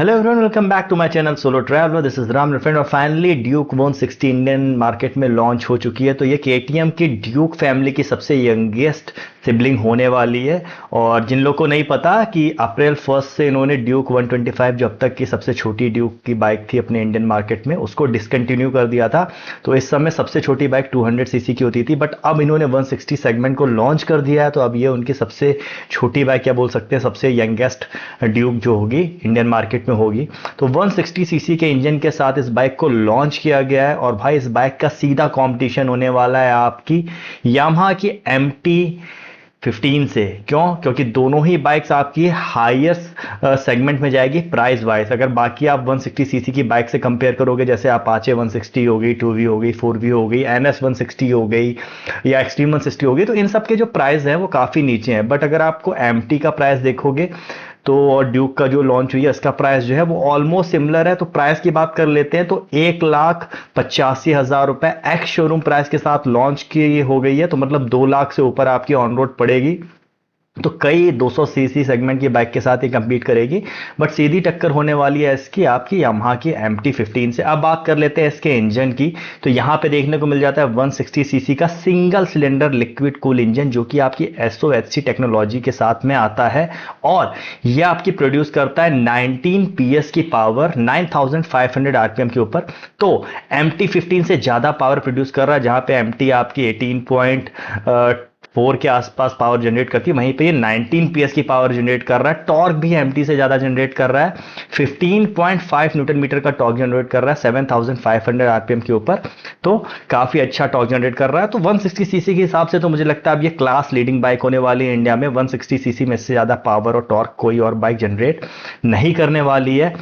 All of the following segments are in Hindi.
Hello everyone, welcome back to my channel solo traveller. This is Ram friend. और फाइनली ड्यूक 160 इंडियन मार्केट में लॉन्च हो चुकी है। तो ये केटीएम की ड्यूक फैमिली की सबसे यंगेस्ट सिबलिंग होने वाली है। और जिन लोगों को नहीं पता कि अप्रैल 1 से इन्होंने ड्यूक 125 जो अब तक की सबसे छोटी ड्यूक की बाइक थी अपने इंडियन मार्केट में, उसको डिसकंटिन्यू कर दिया था। तो इस समय सबसे छोटी बाइक 200 सीसी की होती थी, बट अब इन्होंने 160 सेगमेंट को लॉन्च कर दिया है। तो अब ये उनकी सबसे छोटी बाइक, क्या बोल सकते हैं, सबसे यंगेस्ट ड्यूक जो होगी इंडियन मार्केट में होगी। तो 160 सीसी के इंजन के साथ इस बाइक को लॉन्च किया गया है। और भाई, इस बाइक का सीधा कंपटीशन होने वाला है आपकी यामाहा की MT 15 से। क्योंकि दोनों ही बाइक्स आपकी हाईएस्ट सेगमेंट में जाएगी प्राइस वाइज। अगर बाकी आप 160 सीसी की बाइक से कंपेयर करोगे, जैसे अपाचे 160 हो गई, 2V हो गई, 4V हो गई, NS 160 हो गई या एक्सट्रीम 160 हो गई, तो इन सब के जो प्राइस हैं वो काफ़ी नीचे हैं। बट अगर आपको MT का प्राइस देखोगे तो, और ड्यूक का जो लॉन्च हुई है इसका प्राइस जो है वो ऑलमोस्ट सिमिलर है। तो प्राइस की बात कर लेते हैं तो 1,85,000 रुपए एक्स शोरूम प्राइस के साथ लॉन्च की हो गई है। तो मतलब 2 लाख से ऊपर आपकी ऑन रोड पड़ेगी। तो कई 200 सीसी सेगमेंट की बाइक के साथ ही कंपीट करेगी। बट सीधी टक्कर होने वाली है इसकी आपकी यामाहा की MT 15 से। अब बात कर लेते हैं इसके इंजन की। तो यहां पे देखने को मिल जाता है 160 सीसी का single cylinder liquid cool engine, जो कि आपकी SOHC टेक्नोलॉजी के साथ में आता है। और यह आपकी प्रोड्यूस करता है 19 PS की पावर 9500 RPM के ऊपर। तो MT 15 से ज्यादा पावर प्रोड्यूस कर रहा है। जहां पे MT आपकी 18.4 के आसपास पावर जनरेट करती है, वहीं पे ये 19 PS की पावर जनरेट कर रहा है। टॉर्क भी MT से ज्यादा जनरेट कर रहा है। 15.5 न्यूटन मीटर का टॉर्क जनरेट कर रहा है 7500 RPM के ऊपर। तो काफी अच्छा टॉर्क जनरेट कर रहा है। तो 160 सीसी के हिसाब से तो मुझे लगता है अब ये क्लास लीडिंग बाइक होने वाली है इंडिया में। 160 सीसी में इससे ज्यादा पावर और टॉर्क कोई और बाइक जनरेट नहीं करने वाली है।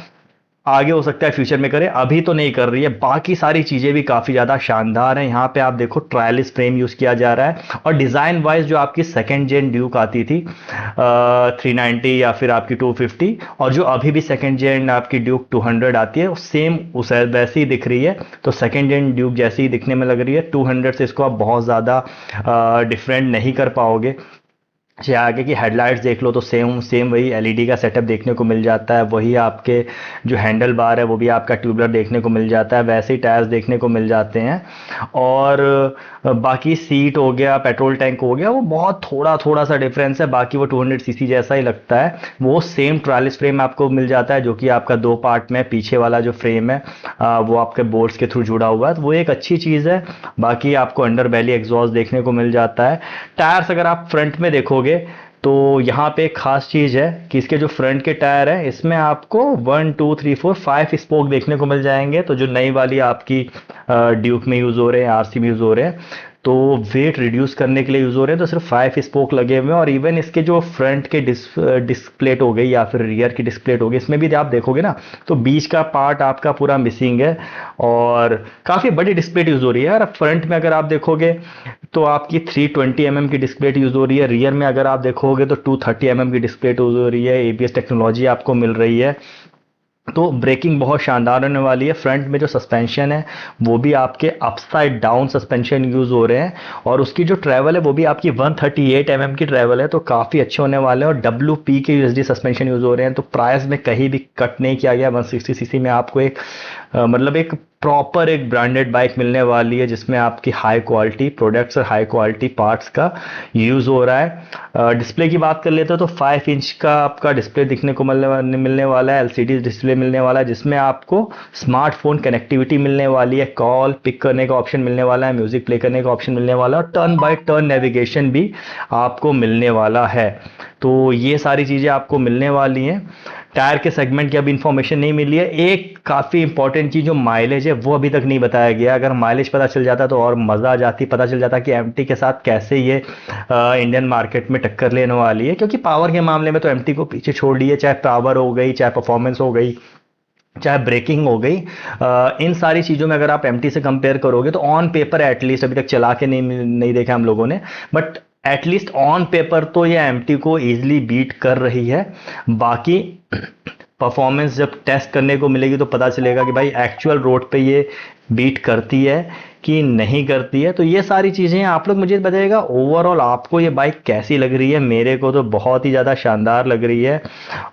आगे हो सकता है फ्यूचर में करे, अभी तो नहीं कर रही है। बाकी सारी चीजें भी काफी ज्यादा शानदार हैं। यहाँ पे आप देखो ट्रायलिस फ्रेम यूज किया जा रहा है। और डिजाइन वाइज जो आपकी सेकेंड जेन ड्यूक आती थी 390 या फिर आपकी 250, और जो अभी भी सेकेंड जेन आपकी ड्यूक 200 आती है, सेम उस वैसी ही दिख रही है। तो सेकेंड जेन ड्यूक जैसी ही दिखने में लग रही है। 200 से इसको आप बहुत ज्यादा डिफरेंट नहीं कर पाओगे। चाहे आगे की हेडलाइट्स देख लो तो सेम सेम वही LED का सेटअप देखने को मिल जाता है। वही आपके जो हैंडल बार है वो भी आपका ट्यूबलर देखने को मिल जाता है। वैसे ही टायर्स देखने को मिल जाते हैं। और बाकी सीट हो गया, पेट्रोल टैंक हो गया, वो बहुत थोड़ा थोड़ा सा डिफरेंस है। बाकी वो 200 सीसी जैसा ही लगता है। वो सेम ट्रायलिस फ्रेम आपको मिल जाता है, जो कि आपका 2 पार्ट में पीछे वाला जो फ्रेम है वो आपके बोल्ट्स के थ्रू जुड़ा हुआ है। तो वो एक अच्छी चीज़ है। बाकी आपको अंडर बैली एग्जॉस्ट देखने को मिल जाता है। टायर्स अगर आप फ्रंट में देखोगे तो यहाँ पे एक खास चीज है कि इसके जो फ्रंट के टायर है इसमें आपको 1 2 3 4 5 स्पोक देखने को मिल जाएंगे। तो जो नई वाली आपकी ड्यूक में यूज हो रहे हैं, RC में यूज हो रहे हैं, तो वेट रिड्यूस करने के लिए यूज हो रहे हैं। तो सिर्फ 5 स्पोक लगे हुए हैं। और इवन इसके जो फ्रंट के डिस्प्लेट हो गई या फिर रियर की डिस्प्लेट हो गई, इसमें भी आप देखोगे ना तो बीच का पार्ट आपका पूरा मिसिंग है। और काफी बड़ी डिस्प्लेट यूज हो रही है। और फ्रंट में अगर आप देखोगे तो आपकी 320 mm की डिस्प्ले यूज हो रही है। रियर में अगर आप देखोगे तो 230 mm की डिस्प्ले यूज हो रही है। ABS टेक्नोलॉजी आपको मिल रही है। तो ब्रेकिंग बहुत शानदार होने वाली है। फ्रंट में जो सस्पेंशन है वो भी आपके अपसाइड डाउन सस्पेंशन यूज हो रहे हैं। और उसकी जो ट्रैवल है वो भी आपकी 138 mm की ट्रैवल है। तो काफ़ी अच्छे होने वाले हैं। और WP के USD सस्पेंशन यूज हो रहे हैं। तो प्राइस में कहीं भी कट नहीं किया गया। 160 सीसी में आपको एक मतलब एक प्रॉपर एक ब्रांडेड बाइक मिलने वाली है, जिसमें आपकी हाई क्वालिटी प्रोडक्ट्स और हाई क्वालिटी पार्ट्स का यूज हो रहा है। डिस्प्ले की बात कर लेते हो तो 5 इंच का आपका डिस्प्ले दिखने को मिलने वाला है। LCD डिस्प्ले मिलने वाला है, जिसमें आपको स्मार्टफोन कनेक्टिविटी मिलने वाली है। कॉल पिक करने का ऑप्शन मिलने वाला है। म्यूजिक प्ले करने का ऑप्शन मिलने वाला है। और टर्न बाय टर्न नेविगेशन भी आपको मिलने वाला है। तो ये सारी चीज़ें आपको मिलने वाली हैं। टायर के सेगमेंट की अभी इंफॉर्मेशन नहीं मिली है। एक काफ़ी इंपॉर्टेंट चीज़ जो माइलेज है वो अभी तक नहीं बताया गया। अगर माइलेज पता चल जाता तो और मज़ा आ जाती। पता चल जाता कि MT के साथ कैसे ये इंडियन मार्केट में टक्कर लेने वाली है। क्योंकि पावर के मामले में तो MT को पीछे छोड़ दिए, चाहे पावर हो गई, चाहे परफॉर्मेंस हो गई, चाहे ब्रेकिंग हो गई। इन सारी चीज़ों में अगर आप MT से कंपेयर करोगे तो ऑन पेपर एटलीस्ट, अभी तक चला के नहीं देखा हम लोगों ने, बट एटलीस्ट ऑन पेपर तो ये MT को इजीली बीट कर रही है। बाकी परफॉर्मेंस जब टेस्ट करने को मिलेगी तो पता चलेगा कि भाई एक्चुअल रोड पे ये बीट करती है कि नहीं करती है। तो ये सारी चीज़ें आप लोग मुझे बताइएगा, ओवरऑल आपको ये बाइक कैसी लग रही है। मेरे को तो बहुत ही ज़्यादा शानदार लग रही है,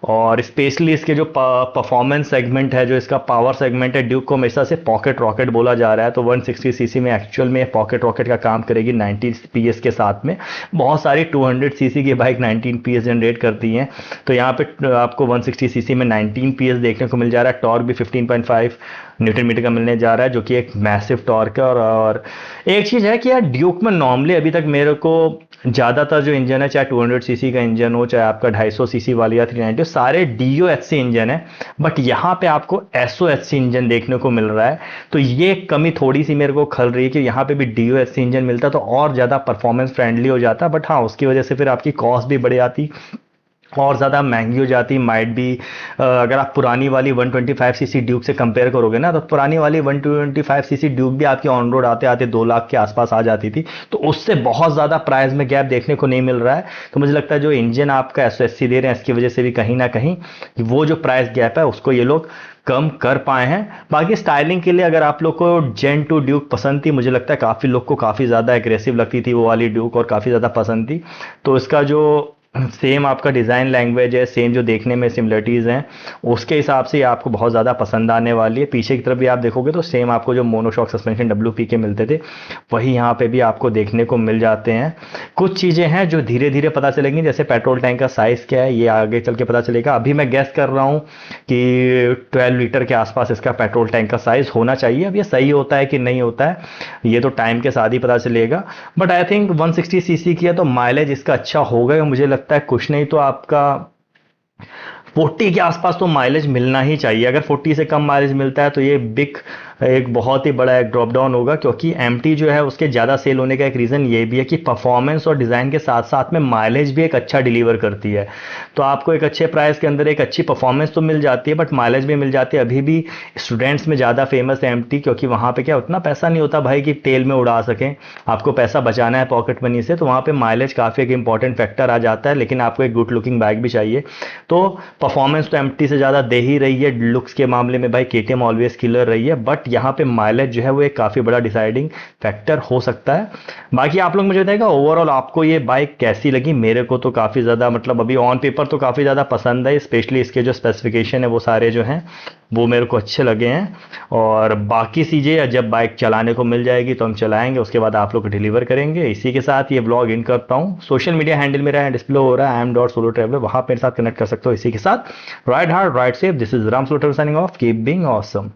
और स्पेशली इसके जो परफॉर्मेंस सेगमेंट है, जो इसका पावर सेगमेंट है, ड्यूक को हमेशा से पॉकेट रॉकेट बोला जा रहा है। तो 160 सीसी में एक्चुअल में पॉकेट रॉकेट का काम करेगी 19 पीएस के साथ में। बहुत सारी 200 सीसी की बाइक 19 पीएस जनरेट करती हैं, तो यहाँ पे आपको 160 सीसी में 19 पीएस देखने को मिल जा रहा है। टॉर्क भी 15.5 न्यूटन मीटर का मिलने जा रहा है, जो कि एक मैसिव टॉर्क है। और एक चीज़ है कि यार ड्यूक में नॉर्मली अभी तक मेरे को ज़्यादातर जो इंजन है, चाहे 200 सीसी का इंजन हो, चाहे आपका 250 सीसी वाली या 390, सारे डीओएचसी इंजन है। बट यहाँ पे आपको एसओएचसी इंजन देखने को मिल रहा है। तो ये कमी थोड़ी सी मेरे को खल रही है कि यहाँ पे भी डीओएचसी इंजन मिलता तो और ज़्यादा परफॉर्मेंस फ्रेंडली हो जाता। बट हाँ, उसकी वजह से फिर आपकी कॉस्ट भी बढ़ जाती और ज़्यादा महंगी हो जाती। माइट भी अगर आप पुरानी वाली 125 सीसी ड्यूक से कंपेयर करोगे ना, तो पुरानी वाली 125 सीसी ड्यूक भी आपकी ऑन रोड आते आते 2 लाख के आसपास आ जाती थी। तो उससे बहुत ज़्यादा प्राइस में गैप देखने को नहीं मिल रहा है। तो मुझे लगता है जो इंजन आपका एसओएचसी दे रहे हैं, इसकी वजह से भी कहीं ना कहीं वो जो प्राइस गैप है उसको ये लोग कम कर पाए हैं। बाकी स्टाइलिंग के लिए अगर आप लोग को जेन 2 ड्यूक पसंद थी, मुझे लगता है काफ़ी लोग को काफ़ी ज़्यादा एग्रेसिव लगती थी वो वाली ड्यूक, और काफ़ी ज़्यादा पसंद थी। तो इसका जो सेम आपका डिज़ाइन लैंग्वेज है, सेम जो देखने में सिमिलरिटीज़ हैं, उसके हिसाब से ये आपको बहुत ज़्यादा पसंद आने वाली है। पीछे की तरफ भी आप देखोगे तो सेम आपको जो मोनोशॉक सस्पेंशन WP के मिलते थे, वही यहाँ पे भी आपको देखने को मिल जाते हैं। कुछ चीज़ें हैं जो धीरे धीरे पता चलेंगी, जैसे पेट्रोल टैंक का साइज़ क्या है, ये आगे चल के पता चलेगा। अभी मैं गैस कर रहा हूँ कि 12 लीटर के आसपास इसका पेट्रोल टैंक का साइज़ होना चाहिए। अब ये सही होता है कि नहीं होता है, ये तो टाइम के साथ ही पता चलेगा। बट आई थिंक 160 सीसी की है तो माइलेज इसका अच्छा होगा। मुझे लगता है कुछ नहीं तो आपका 40 के आसपास तो माइलेज मिलना ही चाहिए। अगर 40 से कम माइलेज मिलता है तो ये बिग एक बहुत ही बड़ा एक ड्रॉप डाउन होगा, क्योंकि एमटी जो है उसके ज़्यादा सेल होने का एक रीज़न ये भी है कि परफॉर्मेंस और डिज़ाइन के साथ साथ में माइलेज भी एक अच्छा डिलीवर करती है। तो आपको एक अच्छे प्राइस के अंदर एक अच्छी परफॉर्मेंस तो मिल जाती है, बट माइलेज भी मिल जाती है। अभी भी स्टूडेंट्स में ज़्यादा फेमस है एमटी, क्योंकि वहाँ पे क्या उतना पैसा नहीं होता भाई कि तेल में उड़ा सकें। आपको पैसा बचाना है पॉकेट मनी से, तो वहाँ पे माइलेज काफ़ी एक इंपॉर्टेंट फैक्टर आ जाता है। लेकिन आपको एक गुड लुकिंग बाइक भी चाहिए, तो परफॉर्मेंस तो एमटी से ज़्यादा दे ही रही है। लुक्स के मामले में भाई केटीएम ऑलवेज किलर रही है, बट यहाँ पे माइलेज जो है वो एक काफ़ी बड़ा डिसाइडिंग फैक्टर हो सकता है। बाकी आप लोग मुझे बताइएगा ओवरऑल आपको ये बाइक कैसी लगी। मेरे को तो काफ़ी ज़्यादा, मतलब अभी ऑन पेपर तो काफ़ी ज़्यादा पसंद है। स्पेशली इसके जो स्पेसिफिकेशन है वो सारे जो हैं वो मेरे को अच्छे लगे हैं। और बाकी चीज़ें जब बाइक चलाने को मिल जाएगी तो हम चलाएंगे, उसके बाद आप लोग को डिलीवर करेंगे। इसी के साथ ये व्लॉग इन करता हूँ। सोशल मीडिया हैंडल मेरा डिस्प्ले हो रहा है am.solo-traveler, वहाँ मेरे साथ कनेक्ट कर सकते हो। इसी के साथ ride hard ride safe, this is Ram solo signing off, keep being awesome.